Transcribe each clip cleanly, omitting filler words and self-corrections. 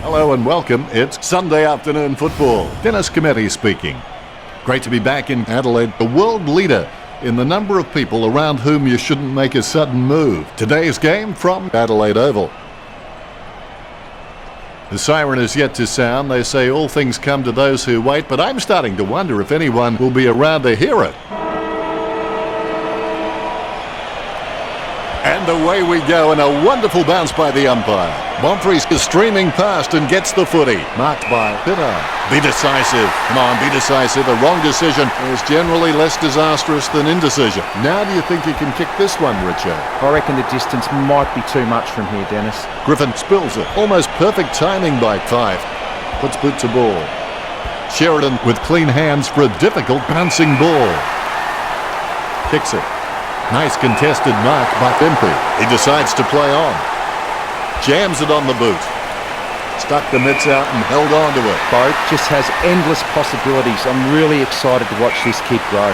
Hello and welcome. It's Sunday afternoon football. Dennis Cometti speaking. Great to be back in Adelaide, the world leader in the number of people around whom you shouldn't make a sudden move. Today's game from Adelaide Oval. The siren is yet to sound. They say all things come to those who wait, but I'm starting to wonder if anyone will be around to hear it. And away we go, and a wonderful bounce by the umpire. Monfries is streaming past and gets the footy. Marked by Pitter. Be decisive. Come on, be decisive. A wrong decision is generally less disastrous than indecision. Now do you think you can kick this one, Richard? I reckon the distance might be too much from here, Dennis. Griffin spills it. Almost perfect timing by Fife. Puts boot to ball. Sheridan with clean hands for a difficult bouncing ball. Kicks it. Nice contested mark by Impey. He decides to play on. Jams it on the boot. Stuck the mitts out and held on to it. Boat just has endless possibilities. I'm really excited to watch this kid grow.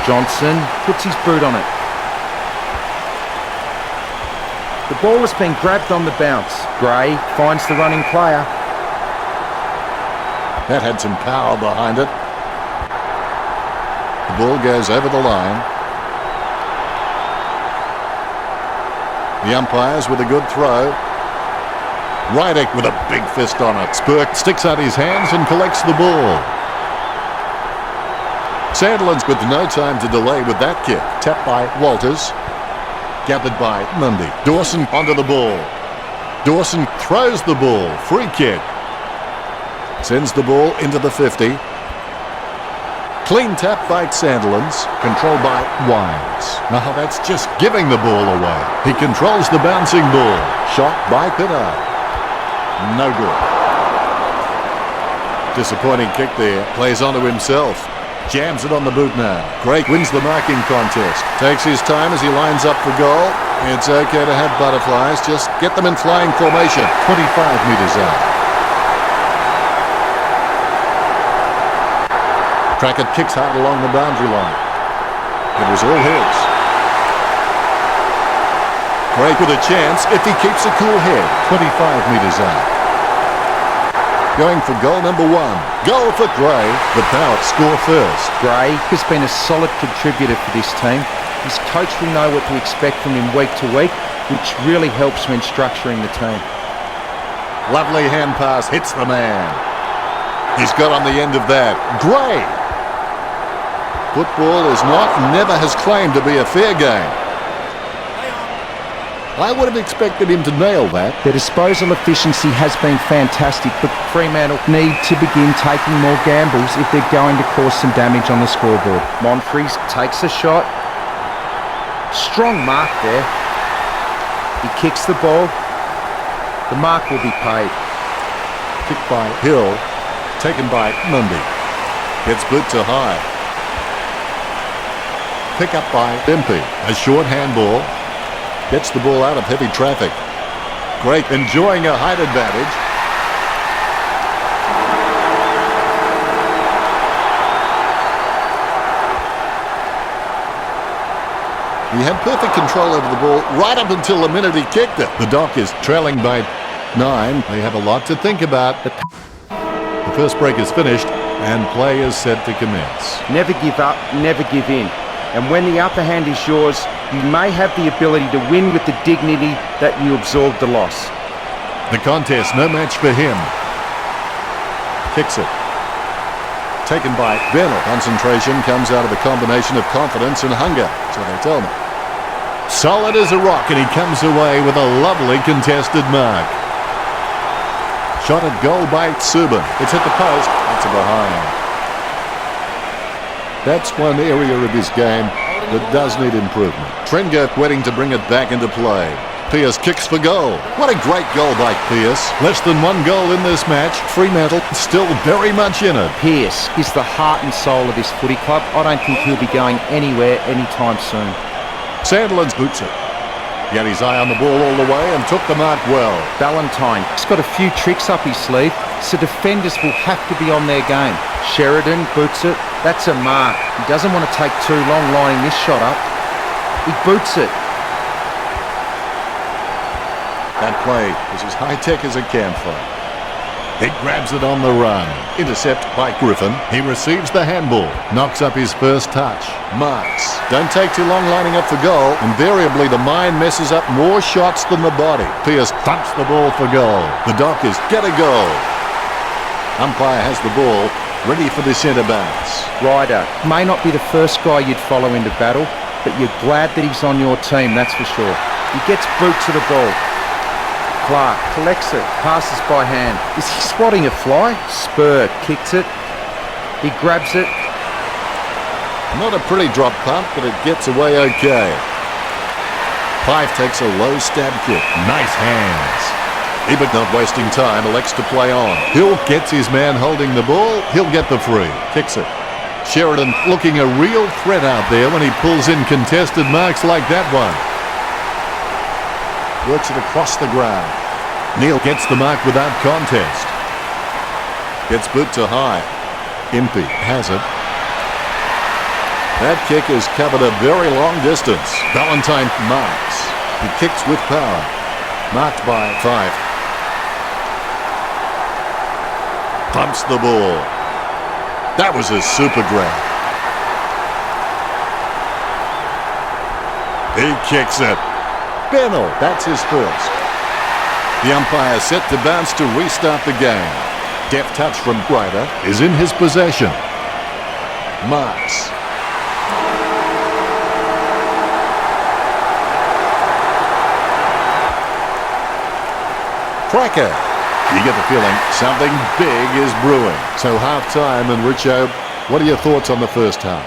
Johnson puts his boot on it. The ball has been grabbed on the bounce. Gray finds the running player. That had some power behind it. The ball goes over the line. The umpires with a good throw. Rydick with a big fist on it. Spurk sticks out his hands and collects the ball. Sandlands with no time to delay with that kick. Tapped by Walters. Gathered by Mundy. Dawson onto the ball. Dawson throws the ball. Free kick. Sends the ball into the 50. Clean tap by Sandlands, controlled by Wines. Now that's just giving the ball away. He controls the bouncing ball. Shot by Pitter. No good. Disappointing kick there. Plays onto himself. Jams it on the boot now. Gray wins the marking contest. Takes his time as he lines up for goal. It's okay to have butterflies. Just get them in flying formation. 25 metres out. Trackett kicks hard along the boundary line. It was all his. Gray with a chance if he keeps a cool head. 25 metres out. Going for goal number 1. Goal for Gray. The power score first. Gray has been a solid contributor for this team. His coach will know what to expect from him week to week, which really helps when structuring the team. Lovely hand pass hits the man. He's got on the end of that. Gray. Football is not and never has claimed to be a fair game. I would have expected him to nail that. Their disposal efficiency has been fantastic, but Fremantle need to begin taking more gambles if they're going to cause some damage on the scoreboard. Monfries takes a shot. Strong mark there. He kicks the ball. The mark will be paid. Kicked by Hill. Taken by Mundy. Gets boot to high. Pick up by Impey. A short handball. Gets the ball out of heavy traffic. Great, enjoying a height advantage. He had perfect control over the ball right up until the minute he kicked it. The Dock is trailing by 9. They have a lot to think about. The first break is finished and play is set to commence. Never give up, never give in. And when the upper hand is yours, you may have the ability to win with the dignity that you absorbed the loss. The contest, no match for him. Kicks it. Taken by Bennett. Concentration comes out of a combination of confidence and hunger, so they tell me. Solid as a rock, and he comes away with a lovely contested mark. Shot at goal by Subban. It's hit the post. That's a behind. That's one area of his game that does need improvement. Trengo waiting to bring it back into play. Pearce kicks for goal. What a great goal by Pearce. Less than 1 goal in this match. Fremantle still very much in it. Pearce is the heart and soul of this footy club. I don't think he'll be going anywhere anytime soon. Sandlands boots it. He had his eye on the ball all the way and took the mark well. Ballantyne has got a few tricks up his sleeve, so defenders will have to be on their game. Sheridan boots it. That's a mark. He doesn't want to take too long lining this shot up. He boots it. That play is as high-tech as a campfire. He grabs it on the run. Intercept by Griffin. He receives the handball. Knocks up his first touch. Marks. Don't take too long lining up for goal. Invariably, the mind messes up more shots than the body. Pierce thumps the ball for goal. The Dockers get a goal. Umpire has the ball, ready for the centre bounce. Ryder may not be the first guy you'd follow into battle, but you're glad that he's on your team, that's for sure. He gets boot to the ball. Clark collects it, passes by hand. Is he spotting a fly? Spur kicks it. He grabs it. Not a pretty drop punt, but it gets away okay. Fife takes a low stab kick. Nice hands. Ebert, not wasting time, elects to play on. Hill gets his man holding the ball. He'll get the free. Kicks it. Sheridan looking a real threat out there when he pulls in contested marks like that one. Works it across the ground. Neal gets the mark without contest. Gets boot to high. Impey has it. That kick has covered a very long distance. Valentine marks. He kicks with power. Marked by Fife. Pumps the ball. That was a super grab. He kicks it. Bennell, that's his first. The umpire set to bounce to restart the game. Deft touch from Ryder is in his possession. Marks. Cracker. You get the feeling something big is brewing. So half-time, and Richo, what are your thoughts on the first half?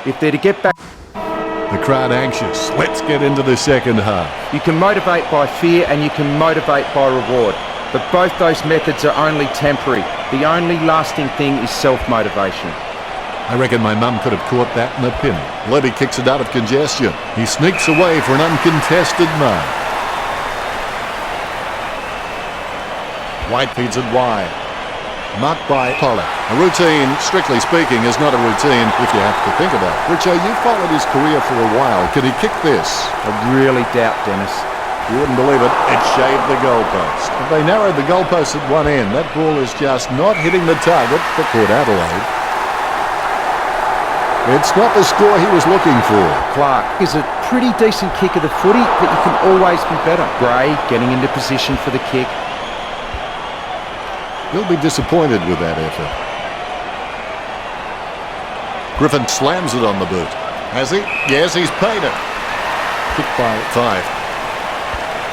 If they're to get back... The crowd anxious. Let's get into the second half. You can motivate by fear and you can motivate by reward. But both those methods are only temporary. The only lasting thing is self-motivation. I reckon my mum could have caught that in a pin. Levy kicks it out of congestion. He sneaks away for an uncontested mark. White feeds it wide. Marked by Pollock. A routine, strictly speaking, is not a routine if you have to think about it. Richo, you followed his career for a while. Could he kick this? I really doubt, Dennis. You wouldn't believe it. It shaved the goalpost. If they narrowed the goalpost at one end, that ball is just not hitting the target for Port Adelaide. It's not the score he was looking for. Clark is a pretty decent kick of the footy, but you can always be better. Gray getting into position for the kick. He'll be disappointed with that effort. Griffin slams it on the boot. Has he? Yes, he's paid it. Kicked by Fife.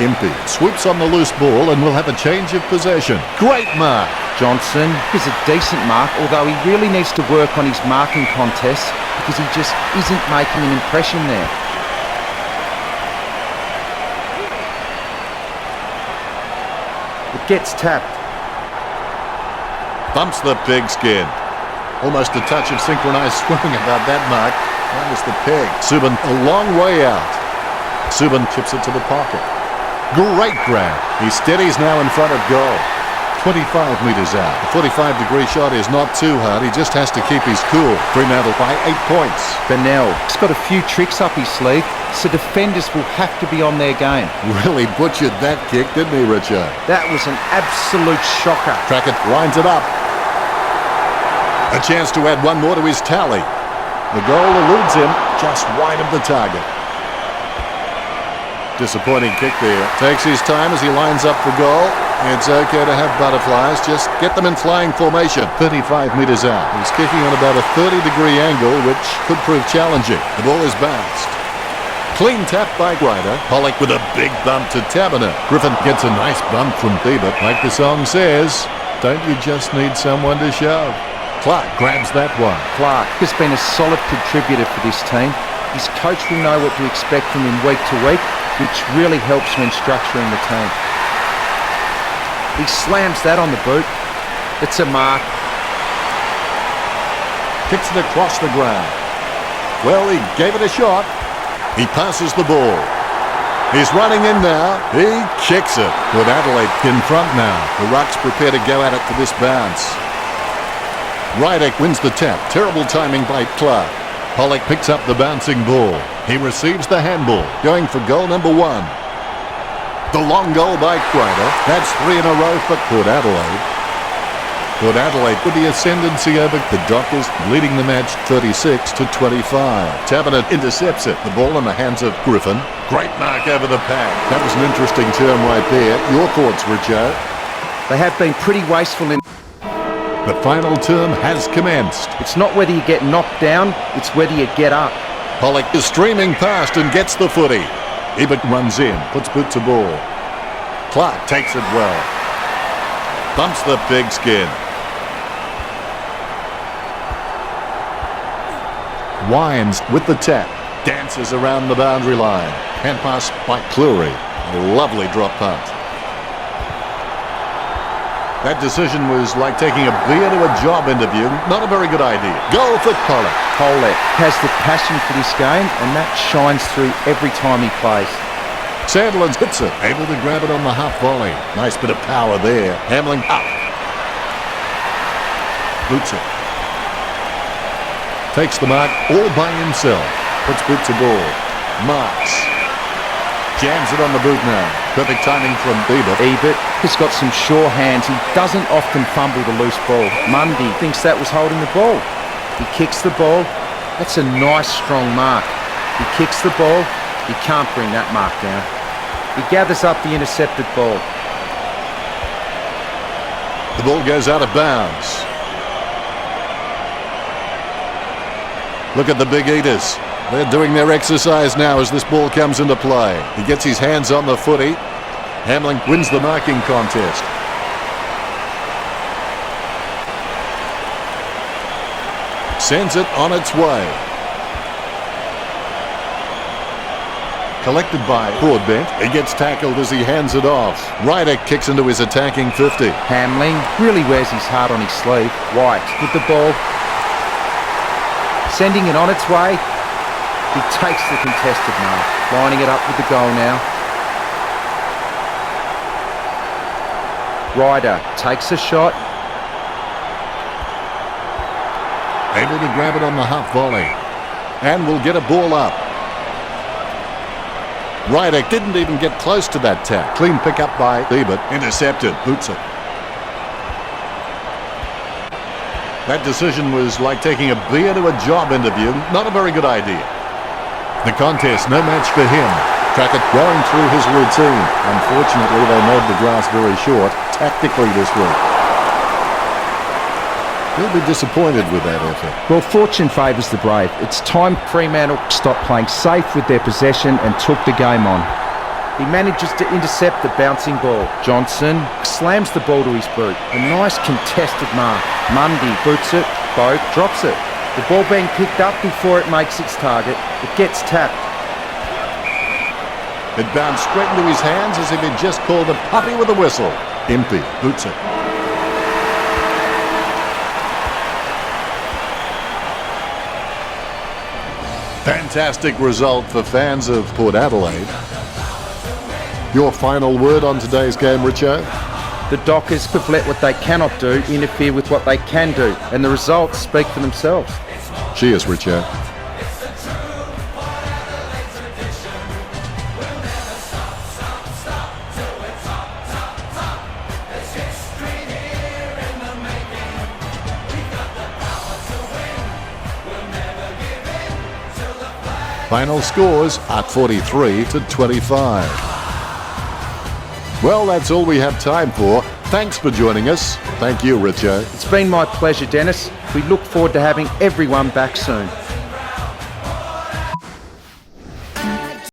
Impey swoops on the loose ball and will have a change of possession. Great mark. Johnson is a decent mark, although he really needs to work on his marking contests because he just isn't making an impression there. It gets tapped. Bumps the pigskin. Almost a touch of synchronized swimming about that mark. Minus the peg. Subban a long way out. Subban chips it to the pocket. Great grab. He steadies now in front of goal. 25 metres out. The 45-degree shot is not too hard. He just has to keep his cool. Fremantle by 8 points. Bennell's got a few tricks up his sleeve, so defenders will have to be on their game. Really butchered that kick, didn't he, Richard? That was an absolute shocker. Trackett lines it up. A chance to add one more to his tally. The goal eludes him just wide of the target. Disappointing kick there. Takes his time as he lines up for goal. It's okay to have butterflies. Just get them in flying formation. 35 metres out. He's kicking on about a 30-degree angle, which could prove challenging. The ball is bounced. Clean tap by Ryder. Pollock with a big bump to Taberner. Griffin gets a nice bump from Bieber. Like the song says, don't you just need someone to shove? Clark grabs that one. Clark has been a solid contributor for this team. His coach will know what to expect from him week to week, which really helps when structuring the team. He slams that on the boot. It's a mark. Kicks it across the ground. Well, he gave it a shot. He passes the ball. He's running in now. He kicks it. With Adelaide in front now. The Rucks prepare to go at it for this bounce. Ryder wins the tap. Terrible timing by Clark. Pollock picks up the bouncing ball. He receives the handball. Going for goal number 1. The long goal by Ryder. That's 3 in a row for Port Adelaide. Port Adelaide with the ascendancy over the Dockers, leading the match 36-25. Taberner intercepts it. The ball in the hands of Griffin. Great mark over the pack. That was an interesting turn right there. Your thoughts, Richo? They have been pretty wasteful in... The final term has commenced. It's not whether you get knocked down, it's whether you get up. Pollock is streaming past and gets the footy. Ebert runs in, puts boot to ball. Clark takes it well. Bumps the pigskin. Wines with the tap. Dances around the boundary line. Hand pass by Cleary. A lovely drop punt. That decision was like taking a beer to a job interview. Not a very good idea. Goal for Pollock. Pollock has the passion for this game, and that shines through every time he plays. Sandland hits it. Able to grab it on the half volley. Nice bit of power there. Hamling up. Boots it. Takes the mark all by himself. Puts boot to ball. Marks. Jams it on the boot now. Perfect timing from Ebert. Ebert has got some sure hands. He doesn't often fumble the loose ball. Mundy thinks that was holding the ball. He kicks the ball. That's a nice strong mark. He kicks the ball. He can't bring that mark down. He gathers up the intercepted ball. The ball goes out of bounds. Look at the big eaters. They're doing their exercise now as this ball comes into play. He gets his hands on the footy. Hamling wins the marking contest. Sends it on its way. Collected by Broadbent. He gets tackled as he hands it off. Ryder kicks into his attacking 50. Hamling really wears his heart on his sleeve. White with the ball. Sending it on its way. He takes the contested mark. Lining it up with the goal now. Ryder takes a shot. Able to grab it on the half volley. And will get a ball up. Ryder didn't even get close to that tap. Clean pick up by Ebert. Intercepted. Boots it. That decision was like taking a beer to a job interview. Not a very good idea. The contest, no match for him. Trackett going through his routine. Unfortunately, they made the grass very short tactically this week. He'll be disappointed with that effort. Well, fortune favours the brave. It's time Fremantle stopped playing safe with their possession and took the game on. He manages to intercept the bouncing ball. Johnson slams the ball to his boot. A nice contested mark. Mundy boots it. Boak drops it. The ball being picked up before it makes its target. It gets tapped. It bounced straight into his hands as if he'd just called a puppy with a whistle. Empty. Boots it. Fantastic result for fans of Port Adelaide. Your final word on today's game, Richo? The Dockers have let what they cannot do interfere with what they can do, and the results speak for themselves. Cheers, Richo. Final scores are 43-25. Well, that's all we have time for. Thanks for joining us. Thank you, Richo. It's been my pleasure, Dennis. We look forward to having everyone back soon.